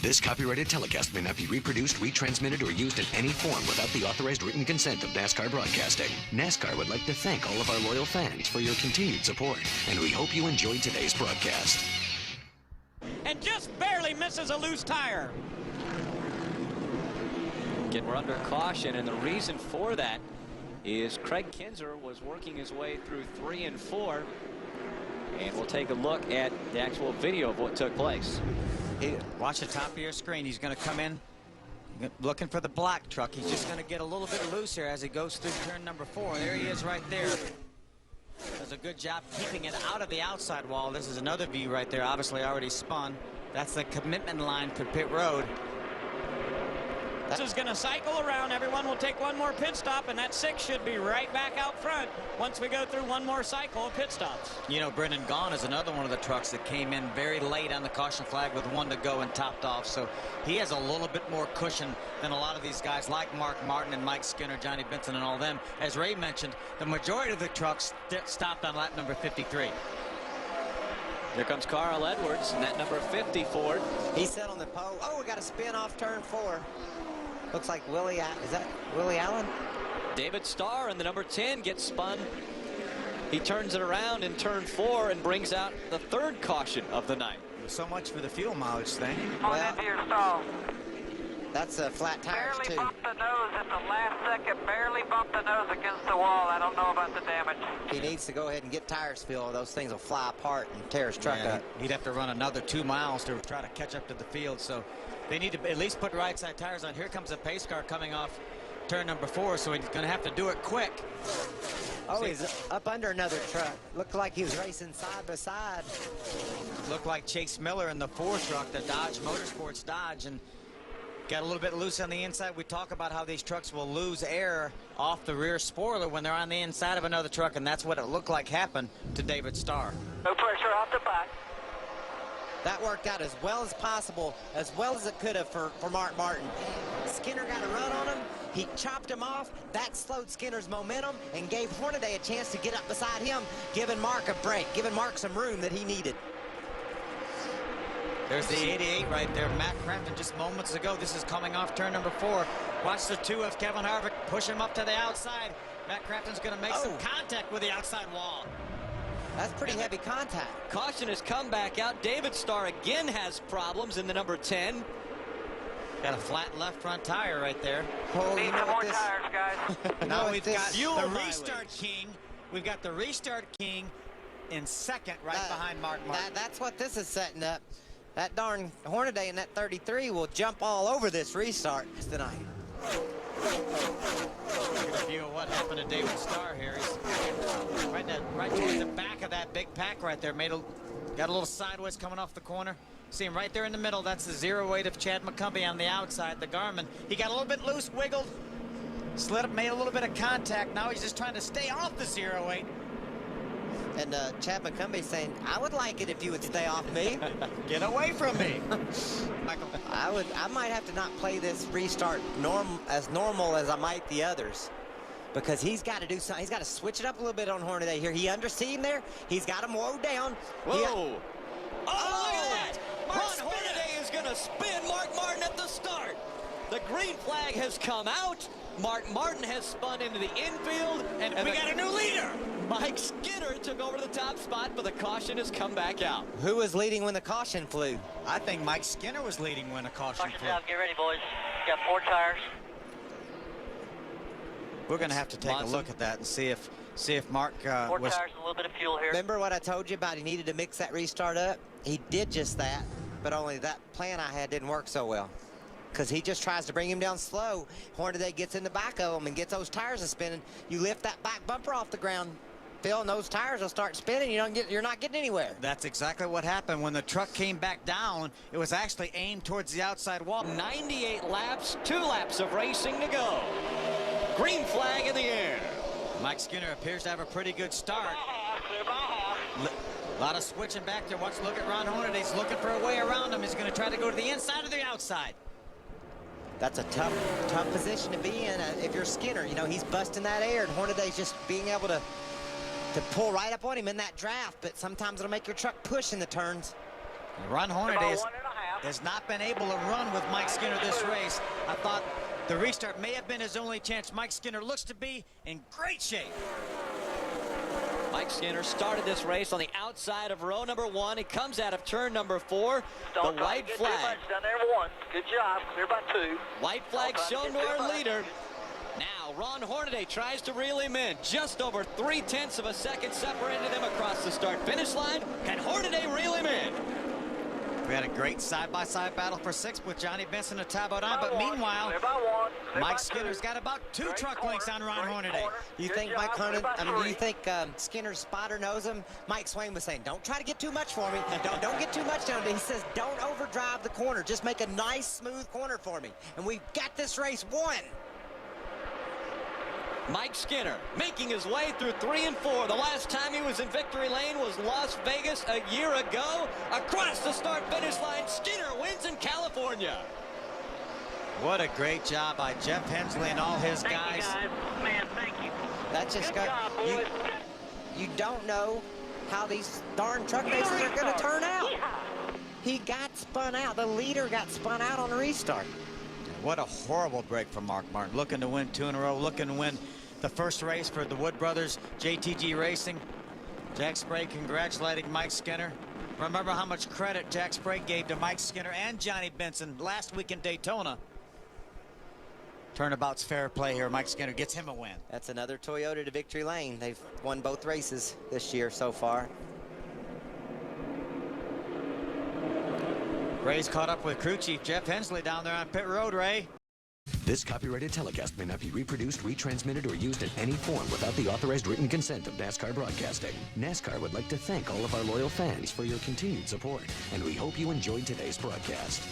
This copyrighted telecast may not be reproduced, retransmitted, or used in any form without the authorized written consent of NASCAR Broadcasting. NASCAR would like to thank all of our loyal fans for your continued support, and we hope you enjoyed today's broadcast. And just barely misses a loose tire. Again, we're under caution, and the reason for that is Craig Kinzer was working his way through 3 and 4. And we'll take a look at the actual video of what took place. Watch the top of your screen. He's going to come in looking for the black truck. He's just going to get a little bit loose here as he goes through turn number 4. There he is right there. Does a good job keeping it out of the outside wall. This is another view right there, obviously already spun. That's the commitment line for pit road. This is going to cycle around. Everyone will take one more pit stop, and that 6 should be right back out front once we go through one more cycle of pit stops. You know, Brendan Gaughan is another one of the trucks that came in very late on the caution flag with 1 to go and topped off. So he has a little bit more cushion than a lot of these guys like Mark Martin and Mike Skinner, Johnny Benson, and all them. As Ray mentioned, the majority of the trucks stopped on lap number 53. Here comes Carl Edwards in that number 50 Ford. He set on the pole. Oh, we got a spin off turn 4. Looks like Willie, is that Willie Allen? David Starr in the number 10 gets spun. He turns it around in turn 4 and brings out the 3rd caution of the night. So much for the fuel mileage thing. On into your stall. That's flat tires Barely too. bumped the nose at the last second. Barely bumped the nose against the wall. I don't know about the damage. He needs to go ahead and get tires filled. Those things will fly apart and tear his truck up. He'd have to run another 2 miles to try to catch up to the field. So they need to at least put right side tires on. Here comes a pace car coming off turn number 4, so he's going to have to do it quick. Oh, he's up under another truck. Looked like he was racing side by side. Looked like Chase Miller in the 4 truck, the Dodge Motorsports Dodge, and got a little bit loose on the inside. We talk about how these trucks will lose air off the rear spoiler when they're on the inside of another truck, and that's what it looked like happened to David Starr. No pressure off the back. That worked out as well as possible, as well as it could have for Mark Martin. Skinner got a run on him. He chopped him off. That slowed Skinner's momentum and gave Hornaday a chance to get up beside him, giving Mark a break, giving Mark some room that he needed. There's the 88 right there. Matt Crampton just moments ago. This is coming off turn number 4. Watch the 2 of Kevin Harvick push him up to the outside. Matt Crampton's going to make some contact with the outside wall. That's pretty heavy contact. Caution has come back out. David Starr again has problems in the number 10. Got a flat left front tire right there. Oh, Need you some know more what this... tires, guys. Now we've got fuel the mileage. restart king. We've got the restart king in second right behind Mark Martin. That's what this is setting up. That darn Hornaday in that 33 will jump all over this restart tonight. A view of what happened to David Starr here. He's right towards the back of that big pack right there. Got a little sideways coming off the corner. See him right there in the middle. That's the 08 of Chad McCumbee on the outside, the Garmin. He got a little bit loose, wiggled, slid up, made a little bit of contact. Now he's just trying to stay off the 08. And Chad McCumbee saying, I would like it if you would stay off me. Get away from me. Michael. I might have to not play this restart as normal as I might the others, because he's got to do something. He's got to switch it up a little bit on Hornaday here. He undersee him there. He's got him woe down. Whoa. Oh, look at that. Ron Hornaday is going to spin Mark Martin at the start. The green flag has come out. Mark Martin has spun into the infield. And we got a new leader. Mike Skinner took over the top spot, but the caution has come back out. Who was leading when the caution flew? I think Mike Skinner was leading when a caution flew. Get ready, boys. Got 4 tires. We're going to have to take a look at that and see if Mark 4 was... tires and a little bit of fuel here. Remember what I told you about he needed to mix that restart up? He did just that, but only that plan I had didn't work so well, because he just tries to bring him down slow. Hornaday gets in the back of him and gets those tires a spinning. You lift that back bumper off the ground, Phil, and those tires will start spinning. You're not getting anywhere. That's exactly what happened. When the truck came back down, it was actually aimed towards the outside wall. 98 laps, 2 laps of racing to go. Green flag in the air. Mike Skinner appears to have a pretty good start. A lot of switching back there. Look at Ron Hornaday. He's looking for a way around him. He's going to try to go to the inside or the outside. That's a tough position to be in if you're Skinner. You know, he's busting that air, and Hornaday's just being able to pull right up on him in that draft, but sometimes it'll make your truck push in the turns. Ron Hornaday has not been able to run with Mike Skinner this race. I thought the restart may have been his only chance. Mike Skinner looks to be in great shape. Mike Skinner started this race on the outside of row number 1. He comes out of turn number 4. The white flag. Down there 1. Good job. Clear by 2. White flag shown to our leader. Now Ron Hornaday tries to reel him in. Just over 3/10 of a second separated them across the start-finish line. Can Hornaday reel him in? We had a great side-by-side battle for 6th with Johnny Benson and Ty Bodine, but meanwhile, Mike Skinner's got about 2 truck lengths on Ron Hornaday. You think Mike Hornaday, do you think Skinner's spotter knows him? Mike Swain was saying, don't try to get too much for me. Don't get too much down. He says, don't overdrive the corner. Just make a nice, smooth corner for me. And we've got this race won. Mike Skinner making his way through 3 and 4. The last time he was in victory lane was Las Vegas a year ago. Across the start-finish line, Skinner wins in California. What a great job by Jeff Hensley and all his guys. Thank you, guys. Man, thank you. That just Good job, boys. you don't know how these darn truck races are going to turn out. He got spun out. The leader got spun out on the restart. What a horrible break for Mark Martin. Looking to win 2 in a row, looking to win the first race for the Wood Brothers, JTG Racing. Jack Sprague congratulating Mike Skinner. Remember how much credit Jack Sprague gave to Mike Skinner and Johnny Benson last week in Daytona. Turnabout's fair play here. Mike Skinner gets him a win. That's another Toyota to victory lane. They've won both races this year so far. Ray's caught up with crew chief Jeff Hensley down there on pit road, Ray. This copyrighted telecast may not be reproduced, retransmitted, or used in any form without the authorized written consent of NASCAR Broadcasting. NASCAR would like to thank all of our loyal fans for your continued support, and we hope you enjoyed today's broadcast.